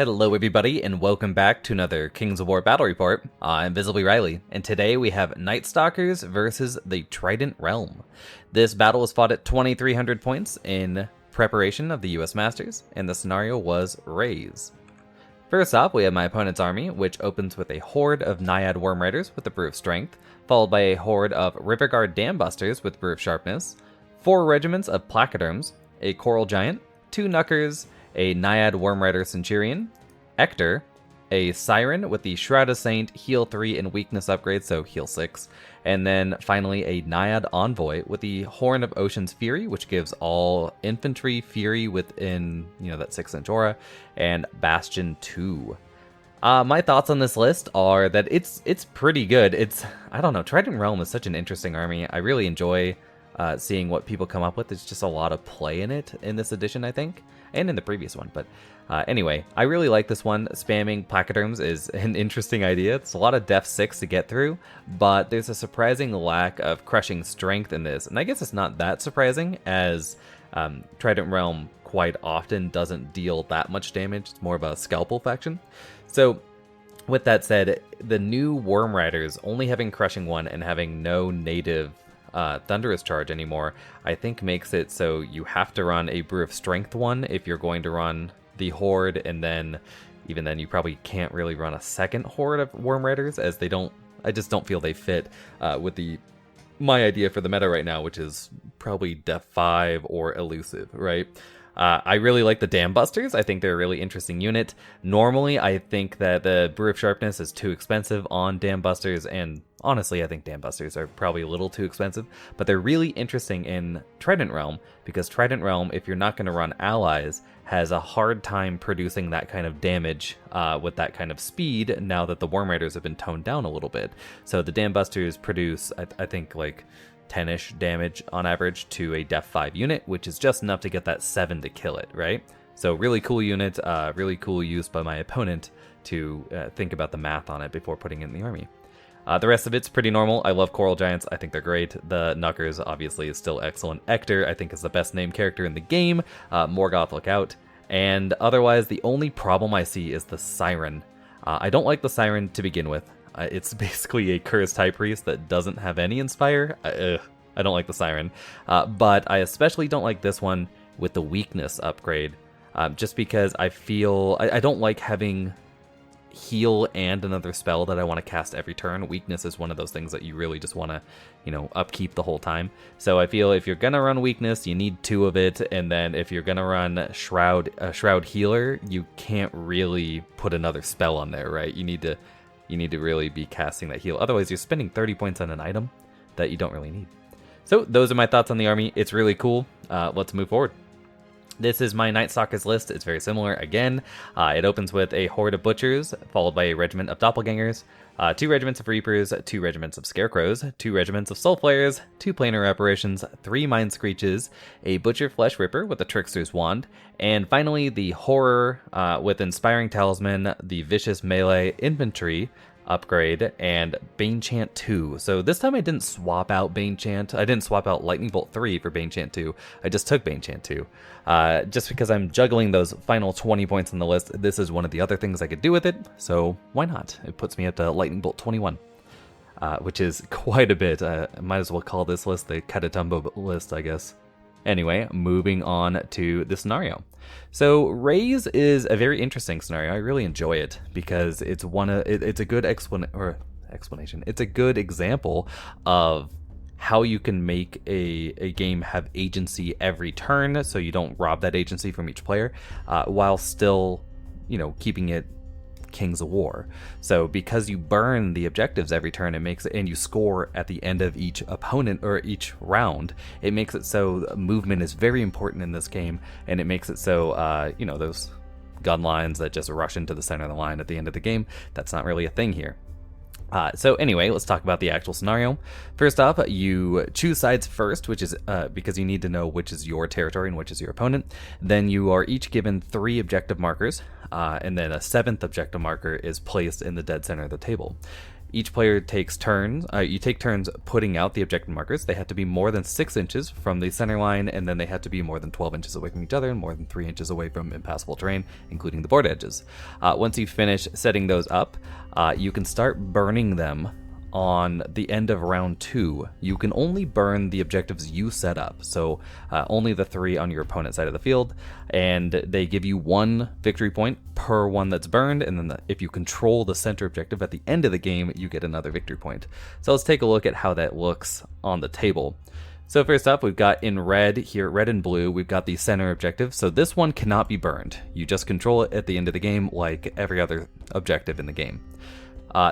Hello everybody, and welcome back to another Kings of War Battle Report. I'm Visibly Riley, and today we have Nightstalkers versus the Trident Realm. This battle was fought at 2,300 points in preparation of the US Masters, and the scenario was Raze. First off, we have my opponent's army, which opens with a horde of Naiad Worm Riders with the Brew of Strength, followed by a horde of Riverguard Dambusters with Brew of Sharpness, 4 regiments of Placoderms, a Coral Giant, 2 Knuckers, a Naiad Worm Rider Centurion, Ector, a Siren with the Shroud of Saint, heal 3 and weakness upgrade, so heal 6, and then finally a Naiad Envoy with the Horn of Ocean's Fury, which gives all infantry fury within, that 6-inch aura, and Bastion 2. My thoughts on this list are that it's pretty good. I don't know, Trident Realm is such an interesting army. I really enjoy seeing what people come up with. There's just a lot of play in it in this edition, I think, and in the previous one. But anyway, I really like this one. Spamming Placoderms is an interesting idea. It's a lot of Def 6 to get through, but there's a surprising lack of crushing strength in this. And I guess it's not that surprising, as Trident Realm quite often doesn't deal that much damage. It's more of a scalpel faction. So with that said, the new Worm Riders only having crushing 1 and having no native Thunderous Charge anymore, I think makes it so you have to run a Brew of Strength 1 if you're going to run the Horde, and then even then you probably can't really run a second Horde of Worm Riders, as I just don't feel they fit with my idea for the meta right now, which is probably Def 5 or Elusive, right? I really like the Dambusters. I think they're a really interesting unit. Normally, I think that the Brew of Sharpness is too expensive on Dambusters, and honestly, I think Dambusters are probably a little too expensive, but they're really interesting in Trident Realm, because Trident Realm, if you're not going to run allies, has a hard time producing that kind of damage with that kind of speed now that the Worm Riders have been toned down a little bit. So the Dambusters produce, I think, like 10-ish damage on average to a Def 5 unit, which is just enough to get that 7 to kill it, right? So really cool unit, really cool use by my opponent to think about the math on it before putting it in the army. The rest of it's pretty normal. I love Coral Giants. I think they're great. The Knuckers, obviously, is still excellent. Ector, I think, is the best named character in the game. Morgoth, look out. And otherwise, the only problem I see is the Siren. I don't like the Siren to begin with. It's basically a cursed high priest that doesn't have any inspire. I don't like the Siren. But I especially don't like this one with the weakness upgrade. Just because I feel I don't like having heal and another spell that I want to cast every turn. Weakness is one of those things that you really just want to, upkeep the whole time. So I feel if you're gonna run weakness, you need 2 of it, and then if you're gonna run shroud healer, you can't really put another spell on there, right? You need to really be casting that heal. Otherwise, you're spending 30 points on an item that you don't really need. So those are my thoughts on the army. It's really cool. Let's move forward. This is my Nightstalkers list. It's very similar. Again, it opens with a horde of butchers, followed by a regiment of doppelgangers, 2 regiments of reapers, 2 regiments of scarecrows, 2 regiments of soul flayers, 2 planar apparitions, 3 mind screeches, a butcher flesh ripper with a trickster's wand, and finally the horror with inspiring talisman, the vicious melee infantry upgrade, and Bane Chant 2. So this time I didn't swap out Bane Chant. I didn't swap out Lightning Bolt 3 for Bane Chant 2. I just took Bane Chant 2. Just because I'm juggling those final 20 points on the list, this is one of the other things I could do with it, so why not? It puts me up to Lightning Bolt 21, which is quite a bit. I might as well call this list the Catatumbo list, I guess. Anyway, moving on to the scenario. So Raze is a very interesting scenario. I really enjoy it because it's a good explanation. It's a good example of how you can make a game have agency every turn, so you don't rob that agency from each player, while still, keeping it Kings of War. So because you burn the objectives every turn, and you score at the end of each opponent or each round, it makes it so movement is very important in this game, and it makes it so those gun lines that just rush into the center of the line at the end of the game, that's not really a thing here. So anyway, let's talk about the actual scenario. First off, you choose sides first, which is because you need to know which is your territory and which is your opponent. Then you are each given 3 objective markers, and then a 7th objective marker is placed in the dead center of the table. Each player takes turns. You take turns putting out the objective markers. They have to be more than 6 inches from the center line, and then they have to be more than 12 inches away from each other and more than 3 inches away from impassable terrain, including the board edges. Once you finish setting those up, you can start burning them on the end of round 2. You can only burn the objectives you set up, so only the 3 on your opponent's side of the field, and they give you 1 victory point per one that's burned, and then if you control the center objective at the end of the game, you get another victory point. So let's take a look at how that looks on the table. So first up, we've got in red here, red and blue, we've got the center objective. So this one cannot be burned. You just control it at the end of the game like every other objective in the game.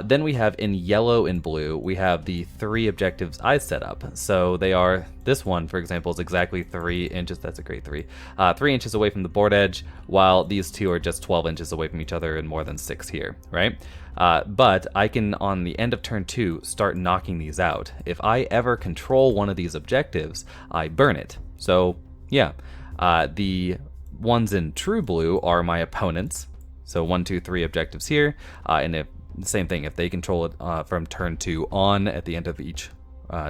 Then we have in yellow and blue, we have the 3 objectives I set up. So they are, this one, for example, is exactly 3 inches, that's a great 3, 3 inches away from the board edge, while these 2 are just 12 inches away from each other and more than 6 here, right? But I can, on the end of turn 2, start knocking these out. If I ever control one of these objectives, I burn it. So, yeah, the ones in true blue are my opponents. So 1, 2, 3 objectives here, and if same thing, if they control it from turn 2 on at the end of each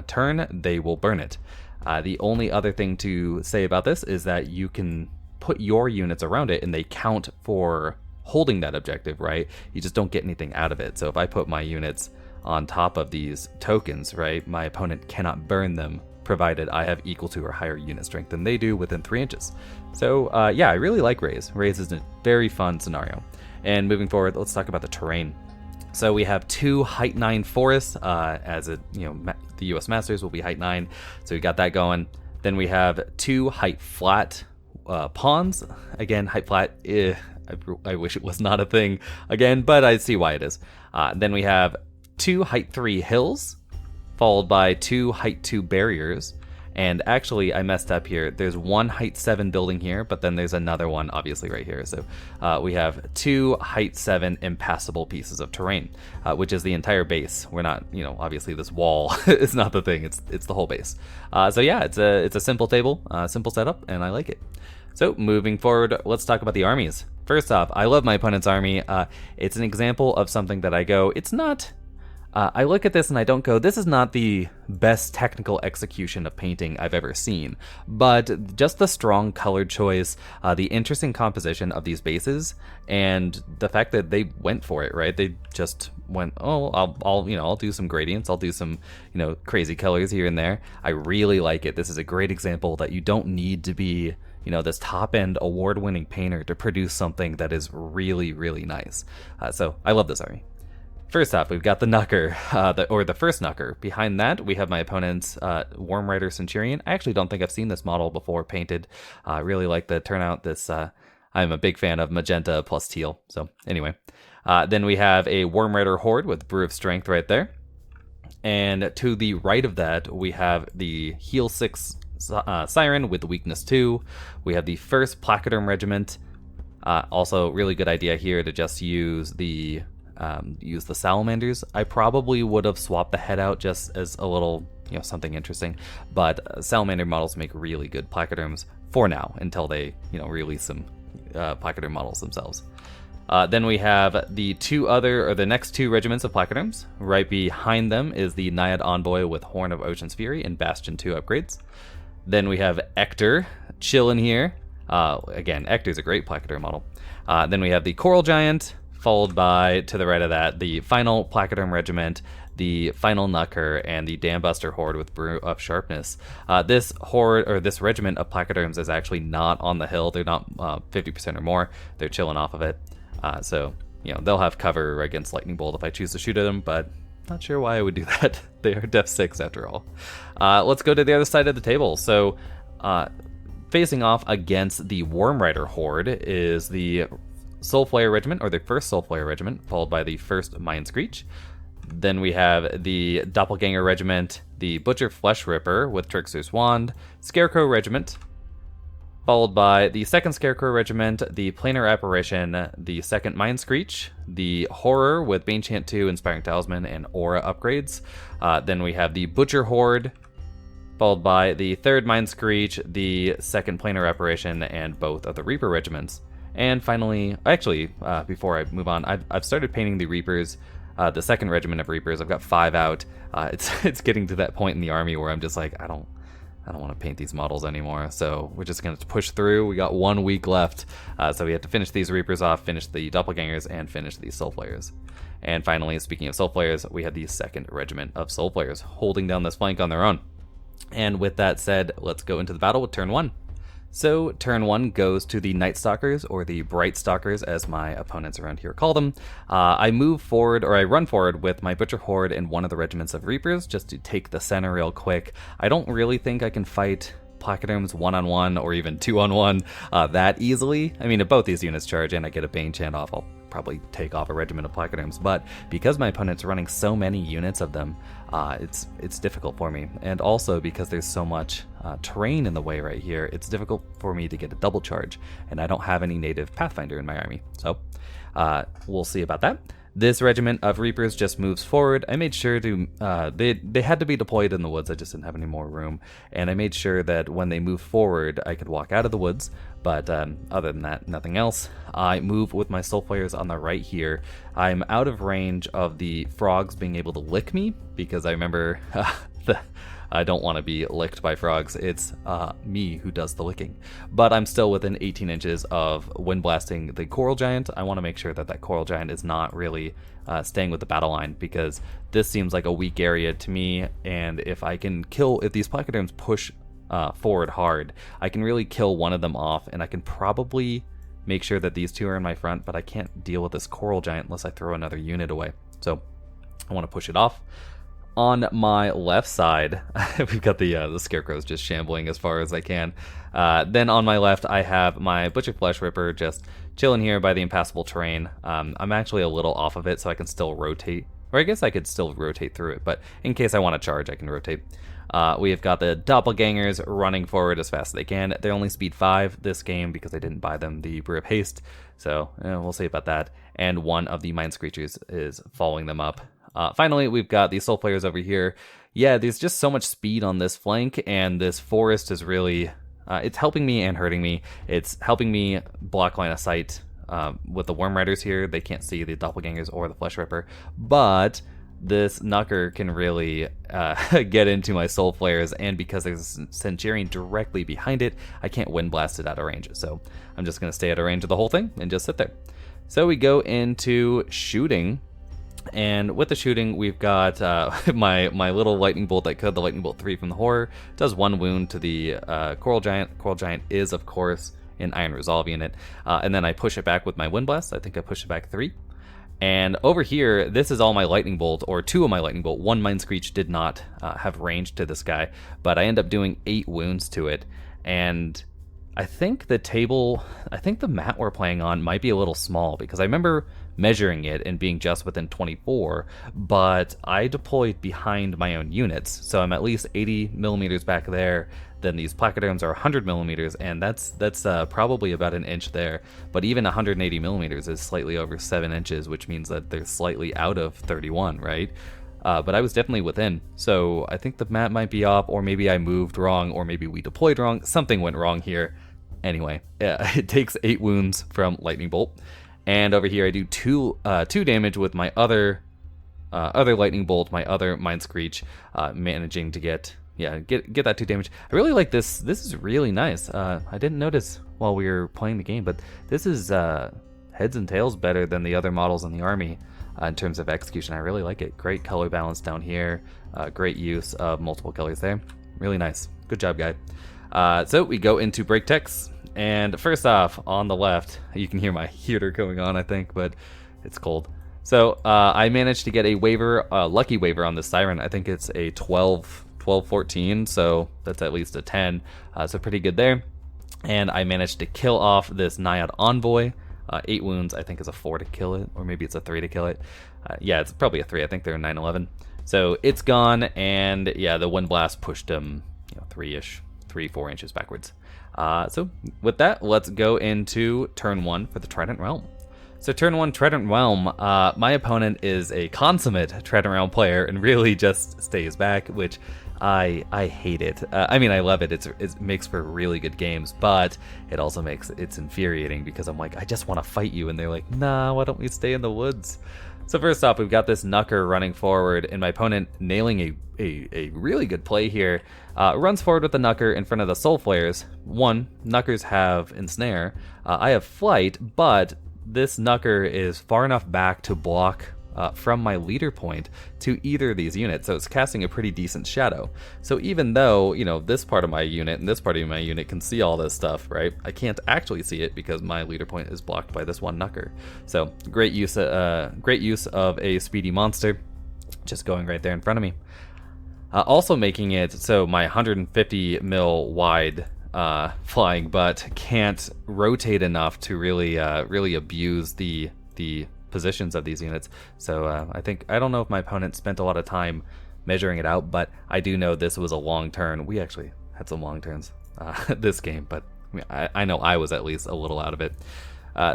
turn, they will burn it. The only other thing to say about this is that you can put your units around it and they count for holding that objective, right? You just don't get anything out of it. So if I put my units on top of these tokens, right, my opponent cannot burn them provided I have equal to or higher unit strength than they do within 3 inches. So yeah, I really like Raze. Raze is a very fun scenario. And moving forward, let's talk about the terrain. So we have 2 height 9 forests, as a, the US Masters will be height 9, so we got that going. Then we have 2 height flat ponds. Again, height flat, I wish it was not a thing again, but I see why it is. Then we have 2 height 3 hills, followed by 2 height 2 barriers. And actually, I messed up here. There's 1 height 7 building here, but then there's another one obviously right here. So we have 2 height 7 impassable pieces of terrain, which is the entire base. We're not, obviously this wall is not the thing. It's the whole base. So yeah, it's a simple table, simple setup, and I like it. So moving forward, let's talk about the armies. First off, I love my opponent's army. It's an example of something that I go, it's not. I look at this and I don't go, this is not the best technical execution of painting I've ever seen, but just the strong color choice, the interesting composition of these bases, and the fact that they went for it, right? They just went, oh, I'll do some gradients, I'll do some, crazy colors here and there. I really like it. This is a great example that you don't need to be, this top-end award-winning painter to produce something that is really, really nice. So I love this army. First off, we've got the Knucker, the first Knucker. Behind that, we have my opponent's Worm Rider Centurion. I actually don't think I've seen this model before painted. I really like the turnout. I'm a big fan of magenta plus teal. So anyway, then we have a Worm Rider Horde with Brew of Strength right there. And to the right of that, we have the Heal 6 Siren with Weakness 2. We have the 1st Placoderm Regiment. Also, really good idea here to just use the salamanders. I probably would have swapped the head out just as a little, something interesting, but salamander models make really good placoderms for now until they, release some placoderm models themselves. Then we have the next 2 regiments of placoderms. Right behind them is the Naiad Envoy with Horn of Ocean's Fury and Bastion 2 upgrades. Then we have Ector chilling here. Again, Ector's a great placoderm model. Then we have the Coral Giant, followed by, to the right of that, the final Placoderm Regiment, the final Knucker, and the Dambuster Horde with Brew of Sharpness. This regiment of Placoderms is actually not on the hill. They're not 50% or more. They're chilling off of it. So, they'll have cover against Lightning Bolt if I choose to shoot at them, but not sure why I would do that. They are Def 6 after all. Let's go to the other side of the table. So, facing off against the Worm Rider Horde is the Soulflayer Regiment, or the 1st Soulflayer Regiment, followed by the 1st Mind Screech. Then we have the Doppelganger Regiment, the Butcher Flesh Ripper with Trickster's Wand, Scarecrow Regiment, followed by the 2nd Scarecrow Regiment, the Planar Apparition, the 2nd Mind Screech, the Horror with Banechant 2, Inspiring Talisman, and Aura upgrades. Then we have the Butcher Horde, followed by the 3rd Mind Screech, the 2nd Planar Apparition, and both of the Reaper Regiments. And finally, actually, before I move on, I've started painting the Reapers the second regiment of Reapers. I've got 5 out. It's getting to that point in the army where I'm just like, I don't want to paint these models anymore, so we're just going to push through. We got 1 week left, so we have to finish these Reapers off, finish the Doppelgangers, and finish these Soul Flayers. And finally, speaking of Soul Flayers, we have the second regiment of Soul Flayers holding down this flank on their own. And with that said, let's go into the battle with turn 1. So turn 1 goes to the Nightstalkers, or the Bright Stalkers as my opponents around here call them. I move forward, or I run forward with my Butcher Horde and one of the regiments of Reapers just to take the center real quick. I don't really think I can fight Placoderms 1-on-1 or even 2-on-1 that easily. I mean, if both these units charge and I get a Bane Chant off, I'll probably take off a regiment of Placoderms, but because my opponent's running so many units of them, it's difficult for me. And also because there's so much terrain in the way right here, it's difficult for me to get a double charge, and I don't have any native Pathfinder in my army, so we'll see about that. This regiment of Reapers just moves forward. I made sure to, they had to be deployed in the woods, I just didn't have any more room, and I made sure that when they move forward, I could walk out of the woods, but other than that, nothing else. I move with my Soul Flayers on the right here. I'm out of range of the frogs being able to lick me, because I remember I don't want to be licked by frogs. It's me who does the licking. But I'm still within 18 inches of wind blasting the Coral Giant. I want to make sure that that Coral Giant is not really staying with the battle line, because this seems like a weak area to me, and if I can kill, if these Placoderms push forward hard, I can really kill one of them off, and I can probably make sure that these two are in my front, but I can't deal with this Coral Giant unless I throw another unit away. So I want to push it off. On my left side, we've got the Scarecrows just shambling as far as I can. Then on my left, I have my Butcher Flesh Ripper just chilling here by the impassable terrain. I'm actually a little off of it, so I can still rotate. Or I guess I could still rotate through it, but in case I want to charge, I can rotate. We have got the Doppelgangers running forward as fast as they can. They're only speed 5 this game because I didn't buy them the Brew of Haste, so we'll see about that. And one of the Mind Screechers is following them up. Finally, we've got the Soul Flayers over here. Yeah, there's just so much speed on this flank, and this forest is really, it's helping me and hurting me. It's helping me block line of sight with the Worm Riders here. They can't see the Doppelgangers or the Flesh Ripper, but this Knucker can really get into my Soul Flayers, and because there's a Centurion directly behind it, I can't wind blast it out of range. So I'm just going to stay out of range of the whole thing and just sit there. So we go into shooting. And with the shooting, we've got my little lightning bolt that could, the lightning bolt 3 from the horror, does 1 wound to the Coral Giant. Coral Giant is, of course, an Iron Resolve unit. And then I push it back with my Wind Blast. I think I push it back 3. And over here, this is all my lightning bolt, or 2 of my lightning bolt. 1 Mind Screech did not have range to this guy, but I end up doing 8 wounds to it. And I think the mat we're playing on might be a little small, because I remember measuring it and being just within 24, but I deployed behind my own units, so I'm at least 80 millimeters back there. Then these Placoderms are 100 millimeters, and that's probably about an inch there. But even 180 millimeters is slightly over 7 inches, which means that they're slightly out of 31, right? But I was definitely within, so I think the mat might be off, or maybe I moved wrong, or maybe we deployed wrong. Something went wrong here. Anyway, it takes 8 wounds from Lightning Bolt. And over here I do 2 damage with my other Lightning Bolt, my other Mind Screech, managing to get that 2 damage. I really like this. This is really nice. I didn't notice while we were playing the game, but this is heads and tails better than the other models in the army in terms of execution. I really like it. Great color balance down here. Great use of multiple colors there. Really nice. Good job, guy. So we go into break techs. And first off, on the left, you can hear my heater going on, I think, but it's cold. So I managed to get a waiver, lucky waiver on this Siren. I think it's a 12-14, so that's at least a 10. So pretty good there. And I managed to kill off this Naiad Envoy. 8 wounds, I think, is a 4 to kill it, or maybe it's a 3 to kill it. Yeah, it's probably a 3. I think they're 9-11. So it's gone, and yeah, the Wind Blast pushed him 3-ish, 3-4 inches backwards. So with that, let's go into turn 1 for the Trident Realm. So turn 1 Trident Realm, my opponent is a consummate Trident Realm player and really just stays back, which I hate it. I mean, I love it. It makes for really good games, but it also makes it's infuriating because I'm like, I just want to fight you, and they're like, nah, why don't we stay in the woods? So first off, we've got this Knucker running forward, and my opponent nailing a really good play here. Runs forward with the Knucker in front of the Soul Flares. One, Knuckers have Ensnare. I have Flight, but this Knucker is far enough back to block from my leader point to either of these units, so it's casting a pretty decent shadow. So even though, you know, this part of my unit and this part of my unit can see all this stuff, right, I can't actually see it because my leader point is blocked by this one Knucker. So great use of a speedy monster, just going right there in front of me. Also making it so my 150 mil wide flying butt can't rotate enough to really abuse the positions of these units. So I don't know if my opponent spent a lot of time measuring it out, but I do know this was a long turn. We actually had some long turns this game, but I know I was at least a little out of it.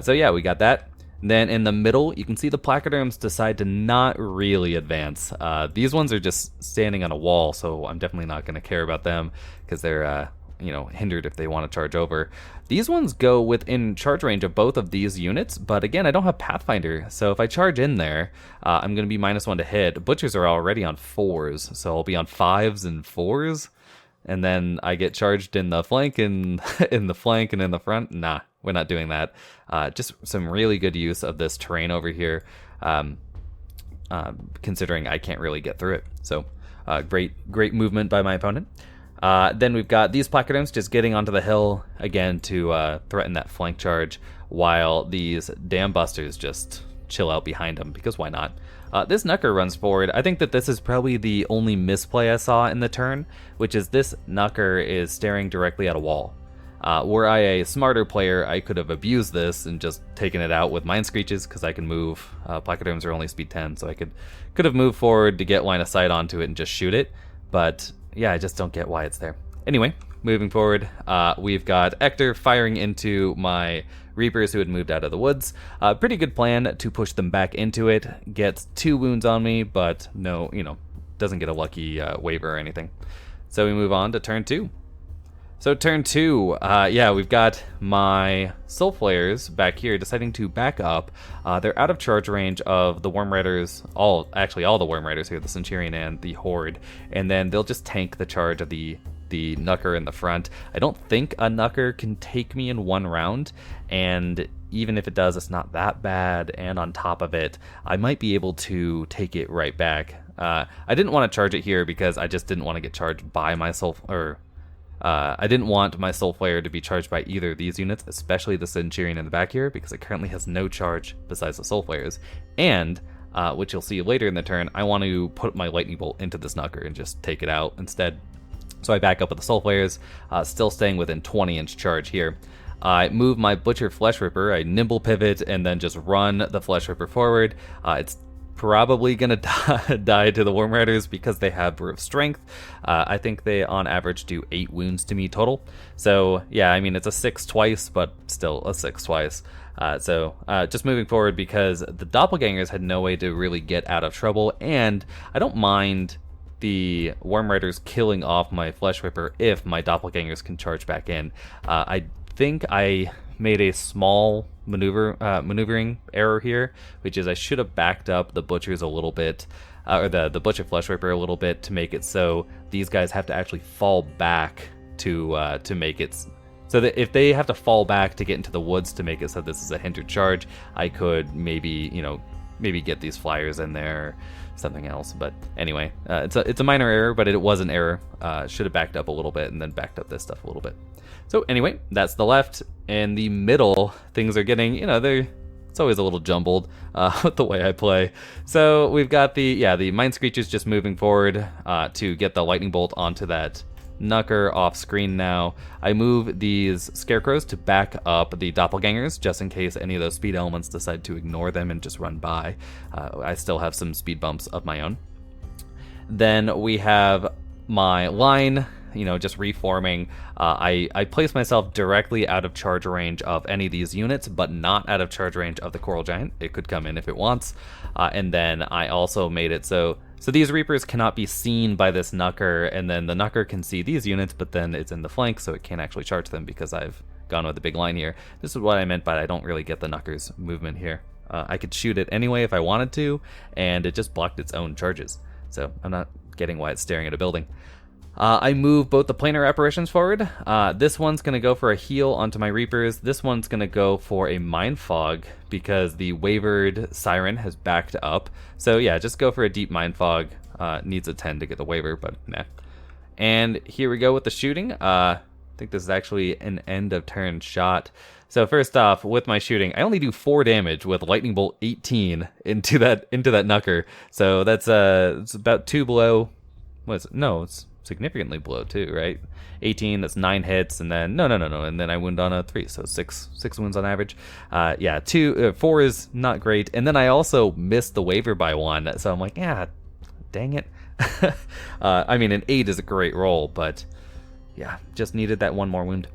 So yeah, we got that. Then in the middle, you can see the placoderms decide to not really advance. These ones are just standing on a wall, so I'm definitely not going to care about them because they're hindered if they want to charge over. These ones go within charge range of both of these units, but again, I don't have Pathfinder, so if I charge in there, I'm going to be -1 to hit. Butchers are already on 4s, so I'll be on 5s and 4s, and then I get charged in the flank and in the flank and in the front. Nah, we're not doing that. Just some really good use of this terrain over here, considering I can't really get through it. So great movement by my opponent. Then we've got these placoderms just getting onto the hill again to threaten that flank charge, while these dam busters just chill out behind them, because why not? This Knucker runs forward. I think that this is probably the only misplay I saw in the turn, which is this Knucker is staring directly at a wall. Were I a smarter player, I could have abused this and just taken it out with Mind Screeches, because I can move. Placoderms are only speed 10, so I could have moved forward to get line of sight onto it and just shoot it, but yeah, I just don't get why it's there. Anyway, moving forward, we've got Ector firing into my Reapers who had moved out of the woods. Pretty good plan to push them back into it. Gets 2 wounds on me, but no, doesn't get a lucky waiver or anything. So we move on to turn 2. So turn 2, yeah, we've got my Soul Flares back here deciding to back up. They're out of charge range of the Worm Riders, all the Worm Riders here, the Centurion and the Horde, and then they'll just tank the charge of the Knucker in the front. I don't think a Knucker can take me in 1 round, and even if it does, it's not that bad, and on top of it, I might be able to take it right back. I didn't want to charge it here because I just didn't want to get charged by my I didn't want my Soul Flare to be charged by either of these units, especially the Centurion in the back here, because it currently has no charge besides the Soul Flares. And, which you'll see later in the turn, I want to put my Lightning Bolt into this Knucker and just take it out instead. So I back up with the Soul Flares, still staying within 20-inch charge here. I move my Butcher Flesh Ripper, I nimble pivot, and then just run the Flesh Ripper forward. It's probably gonna die to the Worm Riders because they have Brew of Strength. I think they on average do 8 wounds to me total. So yeah, I mean, it's a 6 twice, but still a 6 twice. So just moving forward, because the Doppelgangers had no way to really get out of trouble, and I don't mind the Worm Riders killing off my Flesh Ripper if my Doppelgangers can charge back in. I think I made a small maneuvering error here, which is I should have backed up the Butchers a little bit, or the Butcher Flesh Ripper a little bit, to make it so these guys have to actually fall back to make it so that if they have to fall back to get into the woods to make it so this is a hindered charge, I could maybe get these flyers in there or something else. But anyway, it's a minor error, but it was an error. Should have backed up a little bit and then backed up this stuff a little bit. So anyway, that's the left. In the middle, things are getting, it's always a little jumbled with the way I play. So we've got the Mind Screeches just moving forward to get the Lightning Bolt onto that Knucker off screen now. I move these Scarecrows to back up the Doppelgangers, just in case any of those speed elements decide to ignore them and just run by. I still have some speed bumps of my own. Then we have my line, just reforming. I place myself directly out of charge range of any of these units, but not out of charge range of the Coral Giant. It could come in if it wants. And then I also made it so these Reapers cannot be seen by this Knucker, and then the Knucker can see these units, but then it's in the flank, so it can't actually charge them because I've gone with the big line here. This is what I meant by I don't really get the Knucker's movement here. I could shoot it anyway if I wanted to, and it just blocked its own charges. So I'm not getting why it's staring at a building. I move both the planar apparitions forward. This one's going to go for a heal onto my Reapers. This one's going to go for a Mind Fog because the wavered Siren has backed up. So yeah, just go for a deep Mind Fog. Needs a 10 to get the waver, but nah. And here we go with the shooting. I think this is actually an end of turn shot. So first off, with my shooting, I only do 4 damage with Lightning Bolt 18 into that Knucker. So that's it's about 2 below. What is it? No, it's significantly below too, right? 18, that's 9 hits, and then no, and then I wound on a 3, so 6 wounds on average. Yeah, 4 is not great, and then I also missed the waver by 1, so I'm like, yeah, dang it. I mean, an 8 is a great roll, but yeah, just needed that 1 more wound.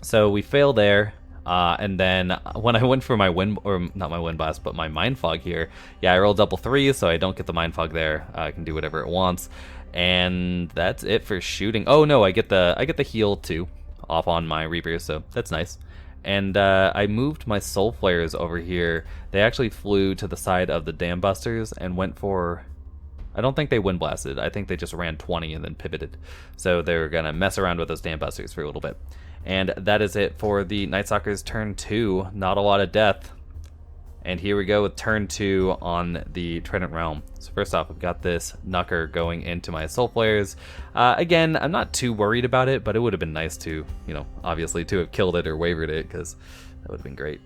So we fail there. And then when I went for my not my wind blast, but my Mind Fog here, yeah, I rolled double 3, so I don't get the Mind Fog there. I can do whatever it wants, and that's it for shooting. Oh no, I get the heal too, off on my Reapers, so that's nice. And I moved my Soul Flares over here. They actually flew to the side of the Dam Busters and went for. I don't think they wind blasted. I think they just ran 20 and then pivoted. So they're gonna mess around with those Dam Busters for a little bit. And that is it for the Nightstalkers turn 2. Not a lot of death. And here we go with turn 2 on the Trident Realm. So first off, we've got this Knucker going into my Soul Flares. Again, I'm not too worried about it, but it would have been nice to, obviously to have killed it or wavered it, because that would have been great.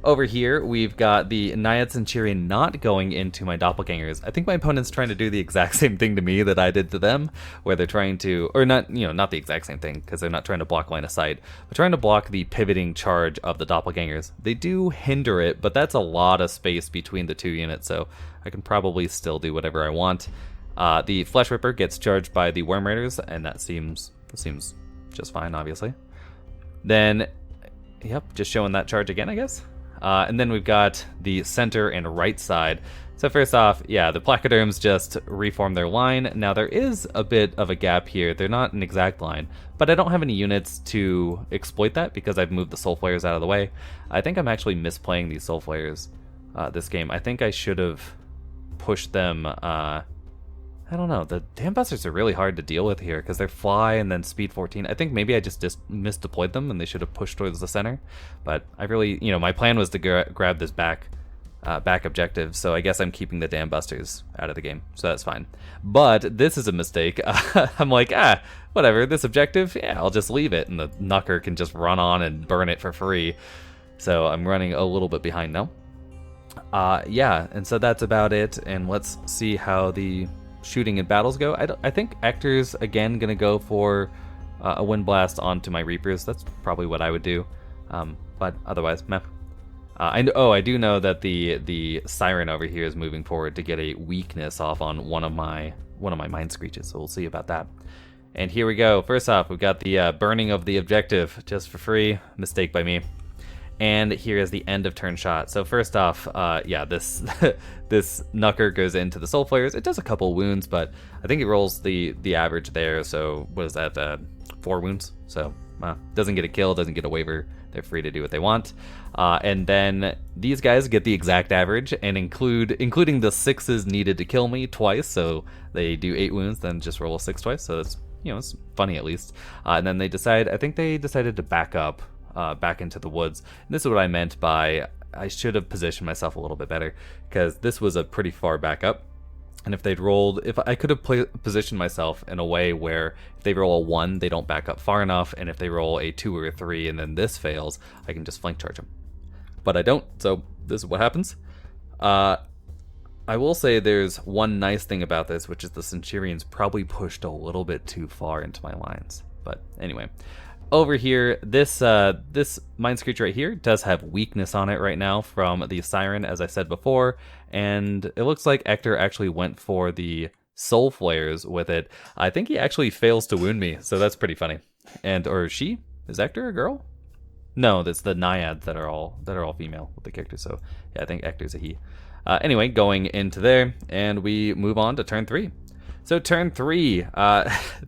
Over here, we've got the Naiad Centurion not going into my Doppelgangers. I think my opponent's trying to do the exact same thing to me that I did to them, where they're trying to, or not, not the exact same thing, because they're not trying to block line of sight, but trying to block the pivoting charge of the Doppelgangers. They do hinder it, but that's a lot of space between the 2 units, so I can probably still do whatever I want. The Flesh Ripper gets charged by the Worm Raiders, and that seems just fine, obviously. Then, yep, just showing that charge again, I guess. And then we've got the center and right side. So first off, yeah, the Placoderms just reform their line. Now there is a bit of a gap here. They're not an exact line, but I don't have any units to exploit that because I've moved the Soul Flares out of the way. I think I'm actually misplaying these Soul Flares this game. I think I should have pushed them. I don't know. The Dam Busters are really hard to deal with here because they're fly and then speed 14. I think maybe I just misdeployed them and they should have pushed towards the center. But I really, my plan was to grab this back objective, so I guess I'm keeping the Dam Busters out of the game, so that's fine. But this is a mistake. I'm like, whatever, this objective, yeah, I'll just leave it, and the Knucker can just run on and burn it for free. So I'm running a little bit behind now. Yeah, and so that's about it, and let's see how the shooting and battles go. I think Ector's again gonna go for a wind blast onto my Reapers. That's probably what I would do, but otherwise, meh. I do know that the Siren over here is moving forward to get a weakness off on one of my Mind Screeches, so we'll see about that. And here we go. First off, we've got the burning of the objective just for free. Mistake by me. And here is the end of turn shot. So first off, yeah, this this Knucker goes into the Soul Flares. It does a couple wounds, but I think it rolls the average there. So what is that? 4 wounds. So doesn't get a kill, doesn't get a waiver. They're free to do what they want. And then these guys get the exact average, and including the 6s needed to kill me twice. So they do 8 wounds, then just roll a 6 twice. So it's it's funny at least. And then I think they decided to back up. Back into the woods. And this is what I meant by I should have positioned myself a little bit better, because this was a pretty far back up. And if I could have positioned myself in a way where if they roll a 1, they don't back up far enough, and if they roll a 2 or a 3 and then this fails, I can just flank charge them. But I don't, so this is what happens. I will say there's one nice thing about this, which is the Centurions probably pushed a little bit too far into my lines. But anyway. Over here, this Mind Screech right here does have weakness on it right now from the Siren, as I said before, and it looks like Ector actually went for the Soul Flares with it. I think he actually fails to wound me, so that's pretty funny. Or she? Is Ector a girl? No, that's the Naiads that are all female with the character, so yeah, I think Ector's a he. Anyway, going into there, and we move on to turn 3. So turn 3,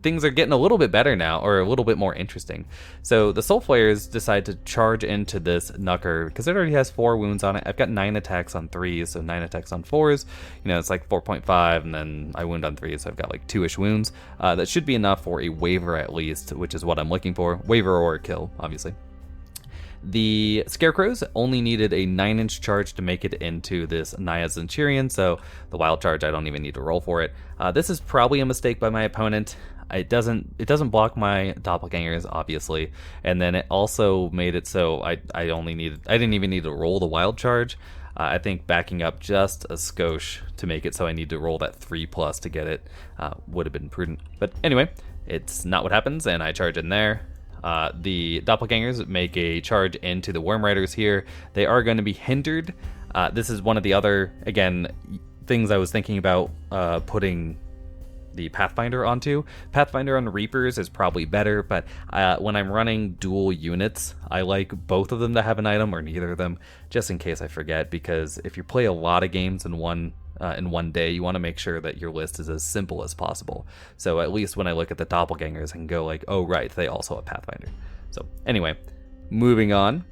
things are getting a little bit better now, or a little bit more interesting. So the Soul Flayers decide to charge into this Knucker, because it already has 4 wounds on it. I've got 9 attacks on 3s, so 9 attacks on 4s. You know, it's like 4.5, and then I wound on 3s, so I've got like 2-ish wounds. That should be enough for a waiver at least, which is what I'm looking for. Waiver or a kill, obviously. The Scarecrows only needed a 9-inch charge to make it into this Naya Centurion, so the wild charge, I don't even need to roll for it. This is probably a mistake by my opponent. It doesn't block my doppelgangers, obviously, and then it also made it so I didn't even need to roll the wild charge. I think backing up just a skosh to make it so I need to roll that 3+ to get it would have been prudent. But anyway, it's not what happens, and I charge in there. The doppelgangers make a charge into the Worm Riders here. They are going to be hindered. This is one of the other, again, things I was thinking about putting the Pathfinder onto. Pathfinder on Reapers is probably better, but when I'm running dual units, I like both of them to have an item or neither of them, just in case I forget, because if you play a lot of games in one day, you want to make sure that your list is as simple as possible. So at least when I look at the doppelgangers, I can go like, oh right, they also have Pathfinder. So anyway, moving on.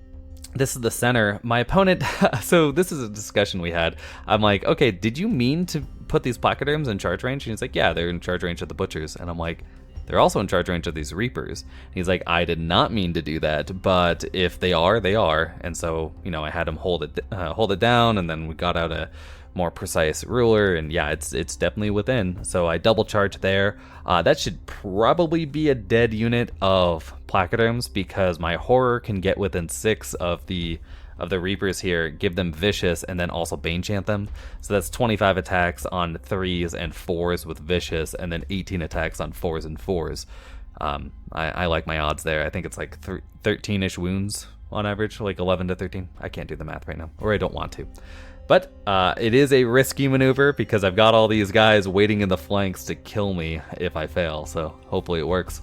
This is the center. My opponent, so this is a discussion we had. I'm like, okay, did you mean to put these placoderms in charge range? And he's like, yeah, they're in charge range of the butchers. And I'm like, they're also in charge range of these reapers. And he's like, I did not mean to do that, but if they are, they are. And so, you know, I had him hold it down, and then we got out a more precise ruler, and yeah, it's definitely within. So I double charge there. That should probably be a dead unit of placoderms, because my horror can get within 6 of the reapers here, give them vicious, and then also bane chant them. So that's 25 attacks on 3s and 4s with vicious, and then 18 attacks on 4s and 4s. I like my odds there. I think it's like 13-ish wounds on average, like 11 to 13. I can't do the math right now, or I don't want to. But it is a risky maneuver, because I've got all these guys waiting in the flanks to kill me if I fail, so hopefully it works.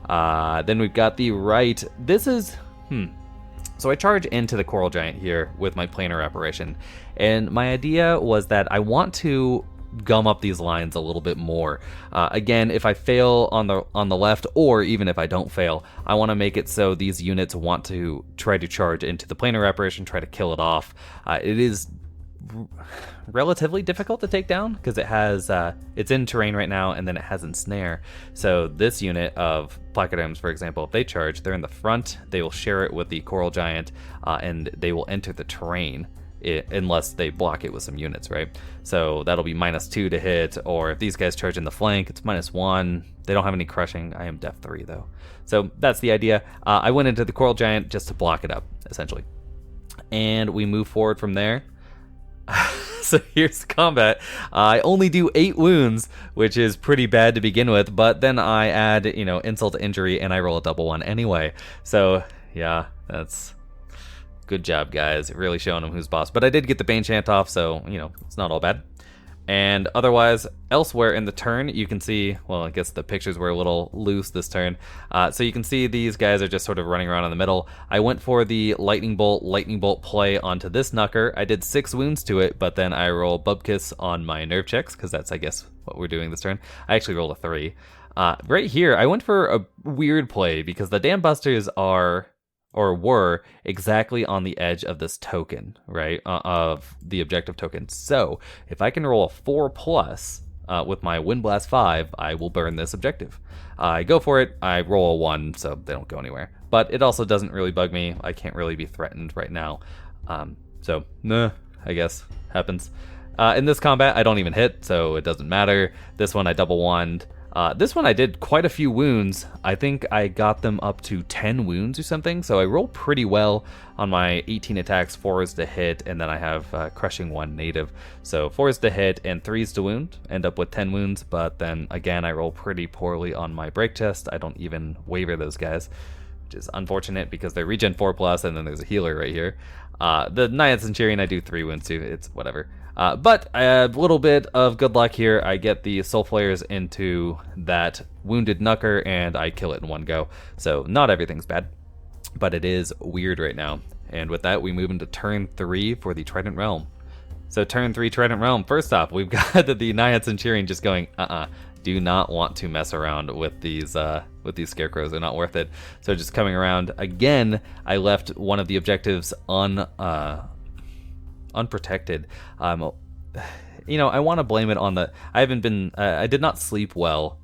Then we've got the right. This is... So I charge into the Coral Giant here with my planar apparition, and my idea was that I want to gum up these lines a little bit more. Again, if I fail on the left, or even if I don't fail, I want to make it so these units want to try to charge into the planar apparition, try to kill it off. It is relatively difficult to take down, because it has it's in terrain right now, and then it has ensnare. So this unit of placoderms, for example, if they charge, they're in the front, they will share it with the Coral Giant, and they will enter the terrain unless they block it with some units, right? So that'll be -2 to hit, or if these guys charge in the flank, it's -1. They don't have any crushing. I am def 3 though. So that's the idea. I went into the Coral Giant just to block it up, essentially. And we move forward from there. So here's the combat. I only do 8 wounds, which is pretty bad to begin with, but then I add, you know, insult to injury, and I roll a double 1 anyway. So yeah, that's good job, guys. Really showing them who's boss. But I did get the Bane Chant off, so, you know, it's not all bad. And otherwise, elsewhere in the turn, you can see, well, I guess the pictures were a little loose this turn. So you can see these guys are just sort of running around in the middle. I went for the lightning bolt play onto this Knucker. I did 6 wounds to it, but then I roll Bubkiss on my nerve checks, because that's, I guess, what we're doing this turn. I actually rolled a 3. Right here, I went for a weird play, because the Dam Busters are... or were exactly on the edge of this token, right, of the objective token. So if I can roll a 4+ with my Wind Blast 5, I will burn this objective. I go for it, I roll a 1, so they don't go anywhere. But it also doesn't really bug me. I can't really be threatened right now. So, nah, I guess, happens. In this combat, I don't even hit, so it doesn't matter. This one, I double wand. This one I did quite a few wounds. I think I got them up to 10 wounds or something, so I roll pretty well on my 18 attacks, 4s to hit, and then I have Crushing 1 native. So 4s to hit and 3s to wound, end up with 10 wounds, but then again I roll pretty poorly on my break chest. I don't even waver those guys, which is unfortunate because they're regen 4+, and then there's a healer right here. The Naya Centurion I do 3 wounds to, it's whatever. But a little bit of good luck here. I get the Soul Flayers into that wounded Knucker, and I kill it in one go. So not everything's bad, but it is weird right now. And with that, we move into turn 3 for the Trident Realm. So turn 3 Trident Realm, first off, we've got the Naya Centurion just going, do not want to mess around with these scarecrows. They're not worth it. So just coming around again, I left one of the objectives unprotected. You know, I want to blame it on I did not sleep well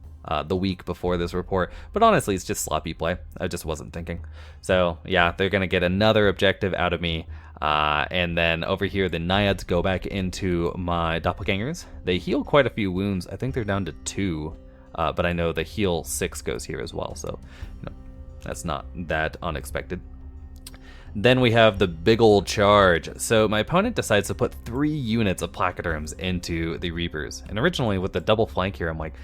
the week before this report, but honestly, it's just sloppy play. I just wasn't thinking. So yeah, they're gonna get another objective out of me. And then over here, the Naiads go back into my doppelgangers. They heal quite a few wounds. I think they're down to 2, but I know the heal 6 goes here as well, so you know, that's not that unexpected. Then we have the big old charge. So my opponent decides to put 3 units of placoderms into the Reapers. And originally with the double flank here, I'm like,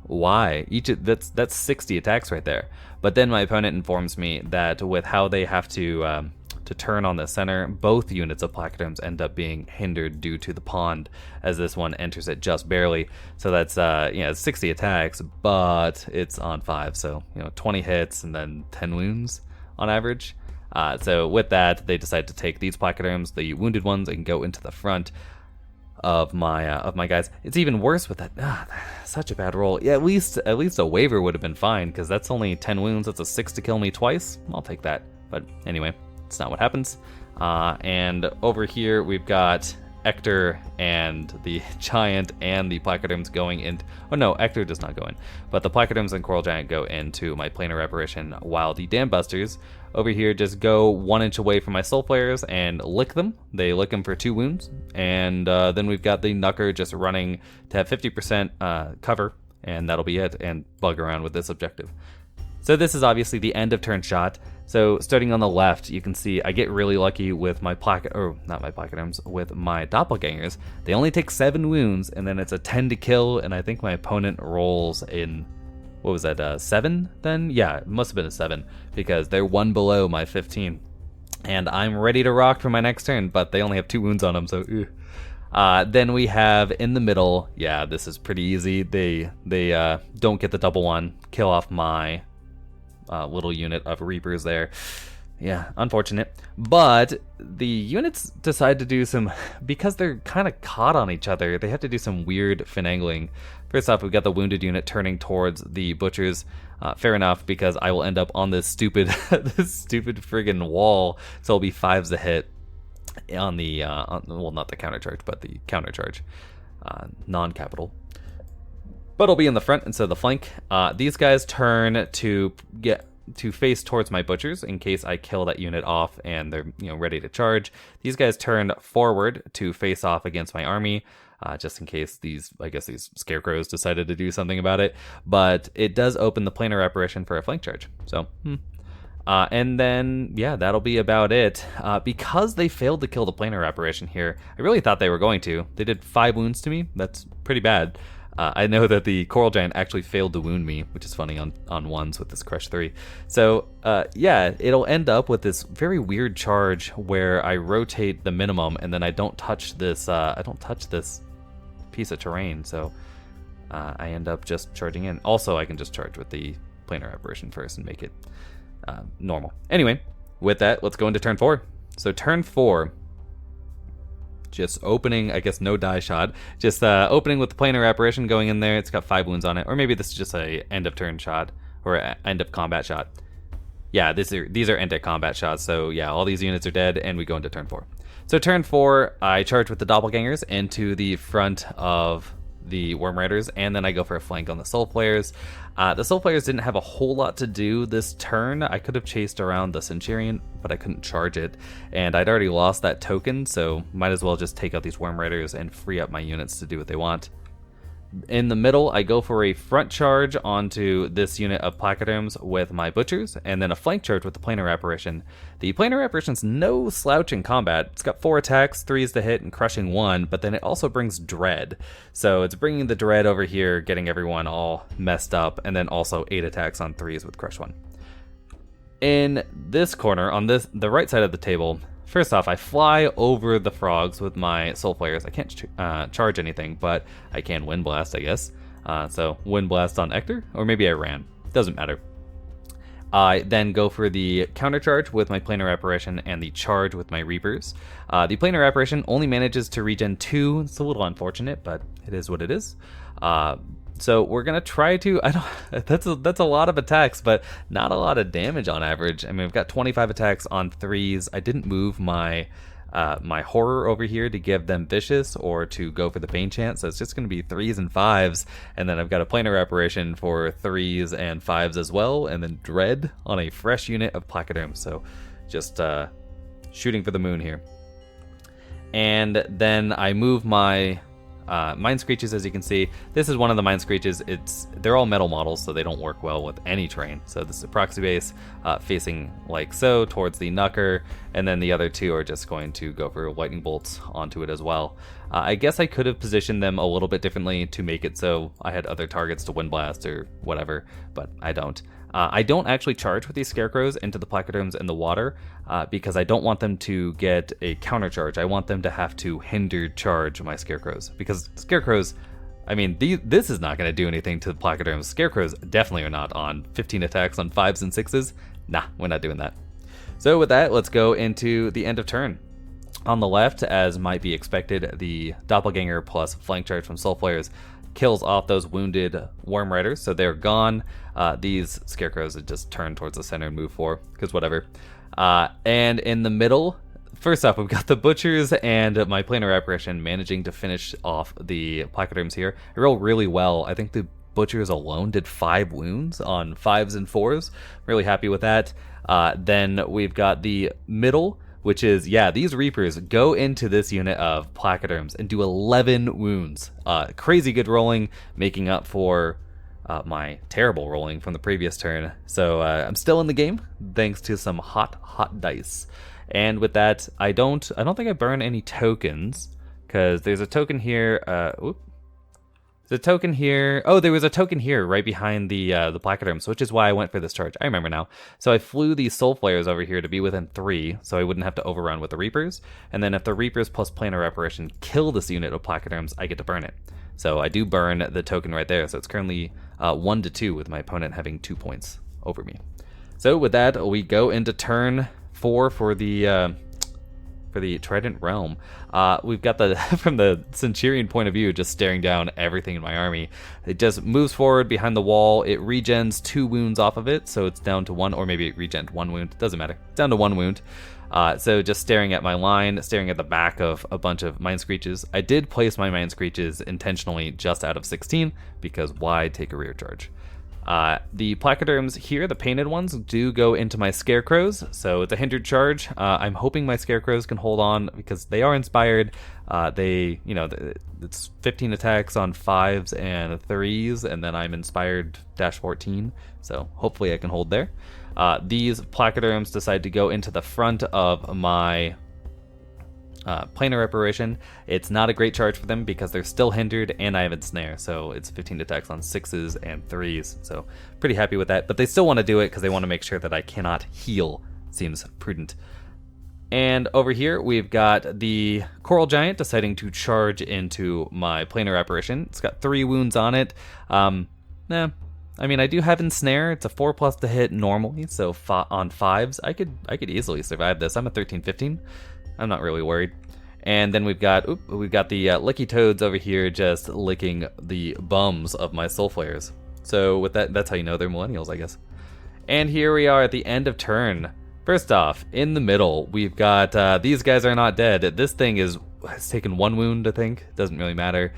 why? That's 60 attacks right there. But then my opponent informs me that with how they have to turn on the center, both units of placoderms end up being hindered due to the pond, as this one enters it just barely. So that's 60 attacks, but it's on 5, so 20 hits and then 10 wounds on average. So with that, they decide to take these placoderms, the wounded ones, and go into the front of my guys. It's even worse with that. Such a bad roll. Yeah, at least a waiver would have been fine, because that's only 10 wounds. That's a 6 to kill me twice. I'll take that. But anyway, it's not what happens. And over here we've got Ector and the Giant and the placoderms going in. Oh no, Ector does not go in, but the placoderms and Coral Giant go into my planar apparition, while the Dam Busters over here just go 1 inch away from my soul players and lick them. They lick them for 2 wounds, and then we've got the Knucker just running to have 50% cover, and that'll be it, and bug around with this objective. So this is obviously the end of turn shot. So starting on the left, you can see I get really lucky with my with my doppelgangers. They only take 7 wounds, and then it's a 10 to kill, and I think my opponent rolls in, what was that, 7 then? Yeah, it must have been a 7, because they're 1 below my 15. And I'm ready to rock for my next turn, but they only have 2 wounds on them, so then we have in the middle, yeah, this is pretty easy. They don't get the double one, kill off my little unit of Reapers there. Yeah, unfortunate. But the units decide to do some, because they're kind of caught on each other, they have to do some weird finagling. First off, we've got the wounded unit turning towards the butchers. Fair enough, because I will end up on this stupid friggin' wall, so it'll be 5s a hit on the, well, not the counter charge, but the counter charge, non-capital. But it'll be in the front instead of the flank. These guys turn to face towards my butchers in case I kill that unit off and they're ready to charge. These guys turn forward to face off against my army, just in case these scarecrows decided to do something about it. But it does open the planar apparition for a flank charge. So, and then, yeah, that'll be about it. Because they failed to kill the planar apparition here, I really thought they were going to. They did 5 wounds to me. That's pretty bad. I know that the Coral Giant actually failed to wound me, which is funny on 1s with this Crush 3. So, yeah, it'll end up with this very weird charge where I rotate the minimum and then I don't touch this piece of terrain. So, I end up just charging in. Also, I can just charge with the planar apparition first and make it normal. Anyway, with that, let's go into turn 4. So turn 4, just opening, I guess no die shot, just opening with the planar apparition going in there. It's got 5 wounds on it, or maybe this is just a end of turn shot or end of combat shot. Yeah, these are end of combat shots. So yeah, all these units are dead, and we go into turn 4. So turn 4, I charge with the doppelgangers into the front of the Worm Riders, and then I go for a flank on the Soul Players. The Soul Players didn't have a whole lot to do this turn. I could have chased around the Centurion, but I couldn't charge it, and I'd already lost that token, so might as well just take out these Worm Riders and free up my units to do what they want. In the middle, I go for a front charge onto this unit of placoderms with my butchers, and then a flank charge with the planar apparition. The planar apparition's no slouch in combat. It's got 4 attacks, 3s to hit, and crushing 1, but then it also brings dread. So it's bringing the dread over here, getting everyone all messed up, and then also 8 attacks on 3s with crush 1. In this corner, on the right side of the table, first off, I fly over the frogs with my Soul Players. I can't charge anything, but I can Wind Blast, I guess. So Wind Blast on Ector, or maybe I ran. Doesn't matter. I then go for the counter charge with my planar apparition and the charge with my Reapers. The planar apparition only manages to regen 2. It's a little unfortunate, but it is what it is. So we're gonna try to. I don't. That's a lot of attacks, but not a lot of damage on average. I mean, we've got 25 attacks on 3s. I didn't move my my horror over here to give them vicious or to go for the pain chant, so it's just gonna be 3s and 5s, and then I've got a planar apparition for 3s and 5s as well, and then dread on a fresh unit of placoderms. So just shooting for the moon here. And then I move my Mind Screeches. As you can see, this is one of the Mind Screeches. They're all metal models, so they don't work well with any terrain. So this is a proxy base facing like so towards the Knucker, and then the other two are just going to go for lightning bolts onto it as well. I guess I could have positioned them a little bit differently to make it so I had other targets to Wind Blast or whatever, but I don't. I don't actually charge with these Scarecrows into the placoderms in the water because I don't want them to get a counter charge. I want them to have to hinder charge my Scarecrows, because Scarecrows, I mean, this is not going to do anything to the placoderms. Scarecrows definitely are not on 15 attacks on 5s and 6s. Nah, we're not doing that. So with that, let's go into the end of turn. On the left, as might be expected, the Doppelganger plus flank charge from Soul Flares kills off those wounded Worm Riders, so they're gone. These Scarecrows would just turn towards the center and move forward, because whatever. And in the middle, first off, we've got the Butchers and my Planar Apparition managing to finish off the placoderms here. I roll really well. I think the Butchers alone did 5 wounds on 5s and 4s. Really happy with that. Then we've got the middle, which is, yeah, these Reapers go into this unit of placoderms and do 11 wounds. Crazy good rolling, making up for my terrible rolling from the previous turn. So I'm still in the game, thanks to some hot dice. And with that, I don't think I burn any tokens, because there's a token here. There's a token here. Oh, there was a token here right behind the placoderms, which is why I went for this charge. I remember now. So I flew these Soul Flares over here to be within 3, so I wouldn't have to overrun with the Reapers. And then if the Reapers plus Planar Apparition kill this unit of placoderms, I get to burn it. So I do burn the token right there. So it's currently 1-2 with my opponent having 2 points over me. So with that, we go into turn 4 for the Trident Realm. We've got the from the Centurion point of view, just staring down everything in my army. It just moves forward behind the wall. It regens 2 wounds off of it, so it's down to 1, or maybe it regened 1 wound. Doesn't matter. It's down to 1 wound. So just staring at my line, staring at the back of a bunch of Mind Screeches. I did place my Mind Screeches intentionally just out of 16, because why take a rear charge? The placoderms here, the painted ones, do go into my Scarecrows, so it's a hindered charge. I'm hoping my Scarecrows can hold on, because they are inspired. It's 15 attacks on 5s and 3s, and then I'm inspired -14, so hopefully I can hold there. These placoderms decide to go into the front of my Planar Apparition. It's not a great charge for them because they're still hindered and I have Ensnare, so it's 15 attacks on 6s and 3s, so pretty happy with that. But they still want to do it because they want to make sure that I cannot heal. Seems prudent. And over here we've got the Coral Giant deciding to charge into my Planar Apparition. It's got 3 wounds on it. I mean, I do have Ensnare. It's a 4+ to hit normally, so on 5s I could easily survive this. I'm a 13-15. I'm not really worried. And then we've got the Licky Toads over here just licking the bums of my Soul Flares. So with that's how you know they're millennials, I guess. And here we are at the end of turn. First off, in the middle, we've got these guys are not dead. This thing has taken 1 wound, I think. Doesn't really matter.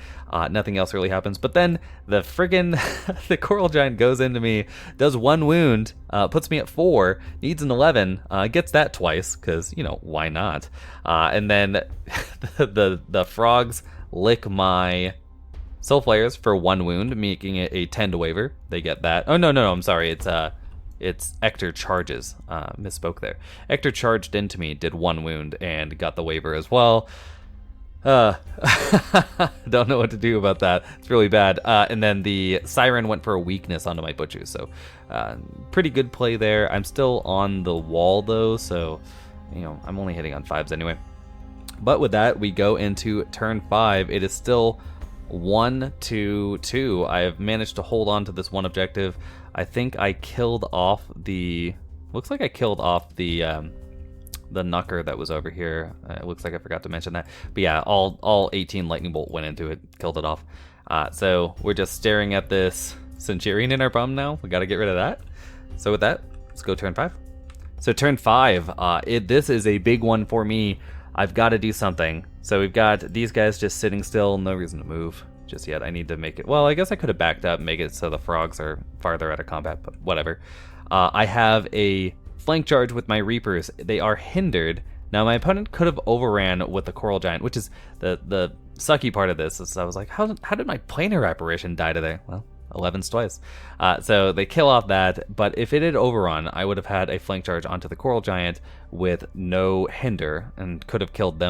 Nothing else really happens. But then the friggin' the Coral Giant goes into me, does 1 wound, puts me at 4, needs an 11, gets that twice, because, why not? And then the frogs lick my Soul Flares for 1 wound, making it a 10 to waver. They get that. Oh, no, I'm sorry. It's Ector charges. Misspoke there. Ector charged into me, did 1 wound, and got the waiver as well. Don't know what to do about that. It's really bad. And then the Siren went for a weakness onto my Butchers, so pretty good play there. I'm still on the wall though, so I'm only hitting on 5s anyway. But with that, we go into turn 5. It is still 1-2. I have managed to hold on to this one objective. I think I killed off the... Looks like I killed off the Knucker that was over here. It looks like I forgot to mention that. But yeah, all 18 Lightning Bolt went into it, killed it off. So we're just staring at this Centurion in our bum now. We got to get rid of that. So with that, let's go turn 5. So turn 5, this is a big one for me. I've got to do something. So we've got these guys just sitting still, no reason to move just yet. I need to make it, well, I guess I could have backed up, make it so the frogs are farther out of combat, but whatever. I have a flank charge with my Reapers. They are hindered. Now my opponent could have overran with the Coral Giant, which is the sucky part of this. Is I was like, how did my planar apparition die today? Well, 11's twice. So they kill off that, but if it had overrun, I would have had a flank charge onto the Coral Giant with no hinder and could have killed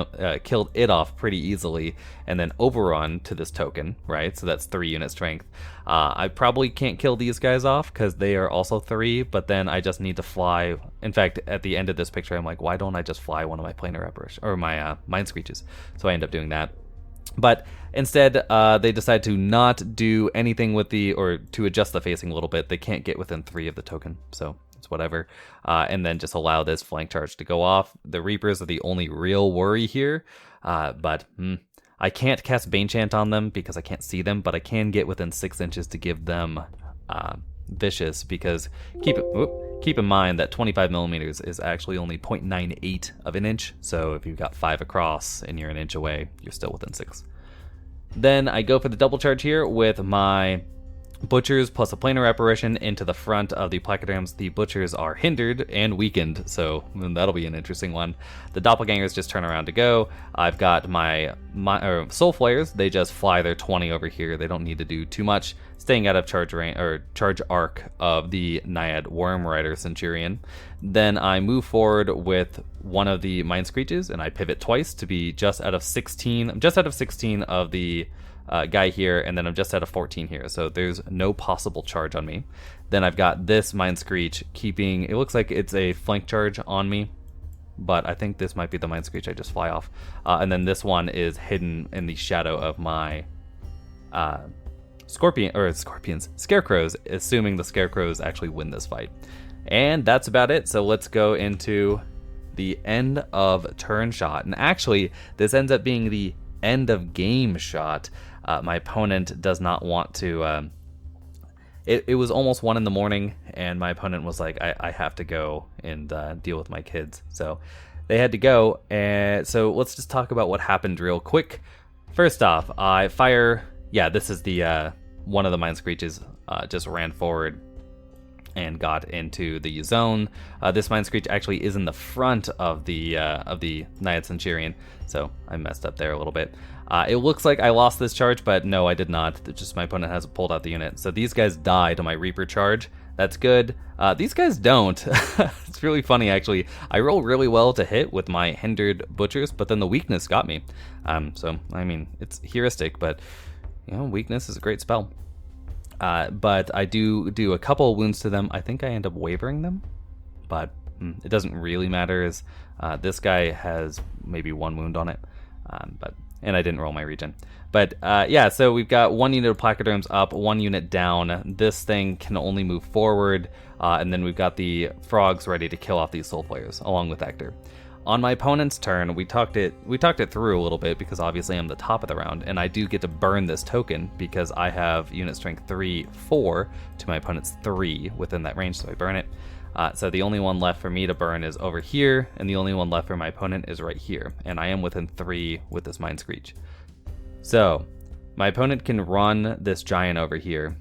it off pretty easily, and then overrun to this token, right? So that's 3 unit strength. I probably can't kill these guys off because they are also 3, but then I just need to fly. In fact, at the end of this picture, I'm like, why don't I just fly one of my planar apparition or my Mind Screeches? So I end up doing that. But instead, they decide to not do anything with or to adjust the facing a little bit. They can't get within 3 of the token, so it's whatever. And then just allow this flank charge to go off. The Reapers are the only real worry here, but I can't cast Banechant on them because I can't see them, but I can get within 6 inches to give them Vicious, because keep in mind that 25 millimeters is actually only 0.98 of an inch, so if you've got 5 across and you're an inch away, you're still within 6. Then I go for the double charge here with my Butchers plus a planar apparition into the front of the Placodrams. The Butchers are hindered and weakened, so that'll be an interesting one. The Doppelgangers just turn around to go. I've got my Soul Flayers. They just fly their 20 over here. They don't need to do too much, staying out of charge range or charge arc of the Naiad Worm Rider Centurion. Then I move forward with one of the Mind Screeches, and I pivot twice to be just out of 16. I'm just out of 16 of the guy here, and then I'm just at a 14 here, so there's no possible charge on me. Then I've got this Mind Screech keeping, it looks like it's a flank charge on me, but I think this might be the Mind Screech I just fly off. And then this one is hidden in the shadow of my Scarecrows, assuming the Scarecrows actually win this fight. And that's about it, so let's go into the end of turn shot. And actually, this ends up being the end of game shot. My opponent does not want to. It was almost 1 a.m, and my opponent was like, I have to go and deal with my kids. So they had to go. And so let's just talk about what happened real quick. First off, I fire. Yeah, this is the one of the Mind Screeches just ran forward and got into the zone. This Mind Screech actually is in the front of the Naiad Centurion, so I messed up there a little bit. It looks like I lost this charge, but no, I did not. It's just my opponent hasn't pulled out the unit. So these guys die to my Reaper charge. That's good. These guys don't. It's really funny, actually. I roll really well to hit with my hindered Butchers, but then the weakness got me. So, I mean, it's heuristic, but, you know, weakness is a great spell. But I do a couple of wounds to them. I think I end up wavering them, but it doesn't really matter, as this guy has maybe 1 wound on it, and I didn't roll my regen. But yeah, so we've got 1 unit of Placoderms up, 1 unit down. This thing can only move forward, and then we've got the frogs ready to kill off these soul players, along with Hector. On my opponent's turn, we talked it through a little bit, because obviously I'm the top of the round, and I do get to burn this token because I have unit strength 3, 4 to my opponent's 3 within that range, so I burn it. So the only one left for me to burn is over here, and the only one left for my opponent is right here, and I am within 3 with this Mind Screech. So my opponent can run this giant over here,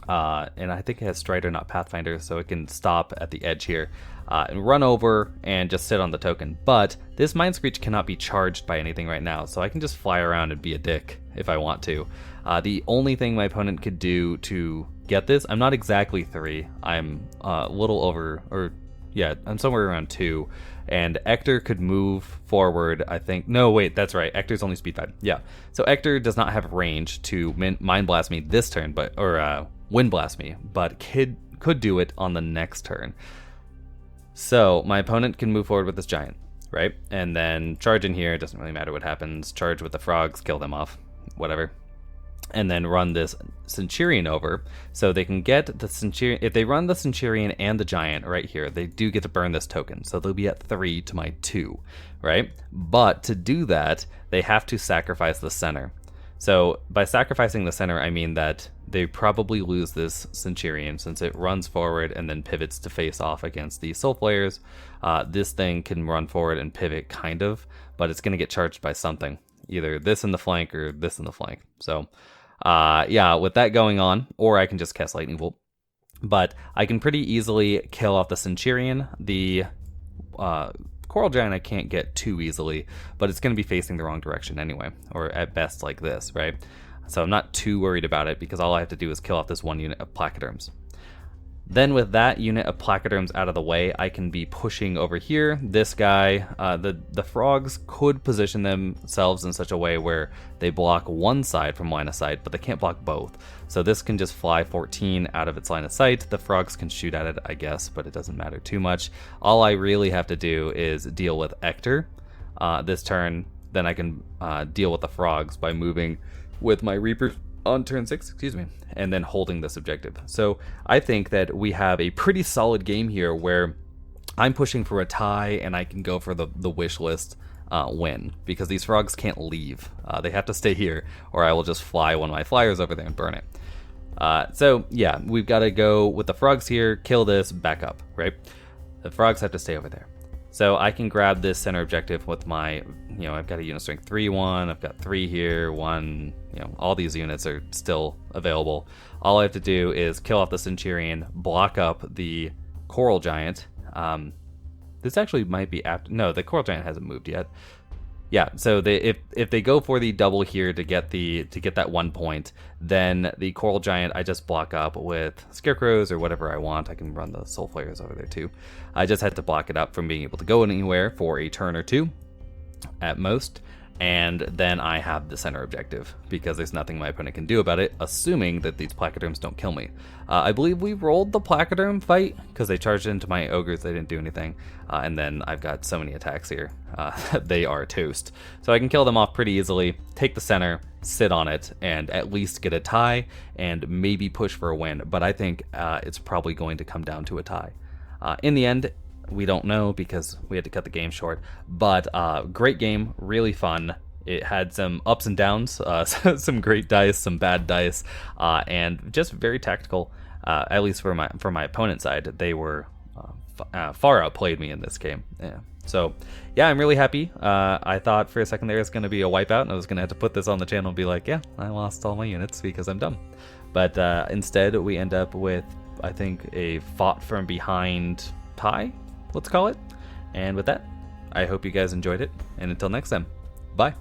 and I think it has Strider, not Pathfinder, so it can stop at the edge here and run over and just sit on the token. But this Mind Screech cannot be charged by anything right now, so I can just fly around and be a dick if I want to. The only thing my opponent could do to get this, I'm not exactly 3, I'm a little over, or yeah, I'm somewhere around 2, and Hector could move forward, I think. No, wait, that's right, Hector's only speed 5. Yeah, so Hector does not have range to Mind Blast me this turn, or Wind Blast me, but could do it on the next turn. So my opponent can move forward with this giant, right? And then charge in here, it doesn't really matter what happens. Charge with the frogs, kill them off, whatever. And then run this Centurion over, so they can get the Centurion. If they run the Centurion and the Giant right here, they do get to burn this token, so they'll be at 3 to my 2, right? But to do that, they have to sacrifice the center. So by sacrificing the center, I mean that they probably lose this Centurion since it runs forward and then pivots to face off against the Soul Flayers. This thing can run forward and pivot kind of, but it's going to get charged by something. Either this in the flank or this in the flank. So yeah, with that going on, or I can just cast Lightning Bolt. But I can pretty easily kill off the Centurion. The Coral Giant I can't get too easily, but it's going to be facing the wrong direction anyway, or at best like this, right? So I'm not too worried about it because all I have to do is kill off this one unit of Placoderms. Then with that unit of Placoderms out of the way, I can be pushing over here. This guy, the frogs could position themselves in such a way where they block one side from line of sight, but they can't block both. So this can just fly 14 out of its line of sight. The frogs can shoot at it, I guess, but it doesn't matter too much. All I really have to do is deal with Ector this turn. Then I can deal with the frogs by moving with my Reapers on turn 6, and then holding this objective. So I think that we have a pretty solid game here where I'm pushing for a tie and I can go for the wish list win, because these frogs can't leave. They have to stay here, or I will just fly one of my flyers over there and burn it. So yeah, we've got to go with the frogs here, kill this, back up, right? The frogs have to stay over there. So I can grab this center objective with my, I've got a unit strength 3-1, I've got 3 here, 1, all these units are still available. All I have to do is kill off the Centurion, block up the Coral Giant. This actually might be after, no, the Coral Giant hasn't moved yet. Yeah, so if they go for the double here to get that 1 point, then the Coral Giant I just block up with Scarecrows or whatever I want. I can run the Soul Flayers over there too. I just had to block it up from being able to go anywhere for a turn or two at most, and then I have the center objective because there's nothing my opponent can do about it, assuming that these Placoderms don't kill me. I believe we rolled the Placoderm fight because they charged into my Ogres, they didn't do anything, and then I've got so many attacks here. They are toast. So I can kill them off pretty easily, take the center, sit on it, and at least get a tie, and maybe push for a win, but I think it's probably going to come down to a tie. In the end, we don't know because we had to cut the game short, but great game, really fun. It had some ups and downs, some great dice, some bad dice, and just very tactical. At least for my opponent's side, they were far outplayed me in this game. Yeah. So yeah, I'm really happy. I thought for a second there was going to be a wipeout, and I was going to have to put this on the channel and be like, yeah, I lost all my units because I'm dumb. But instead, we end up with, I think, a fought from behind tie, let's call it. And with that, I hope you guys enjoyed it, and until next time, bye.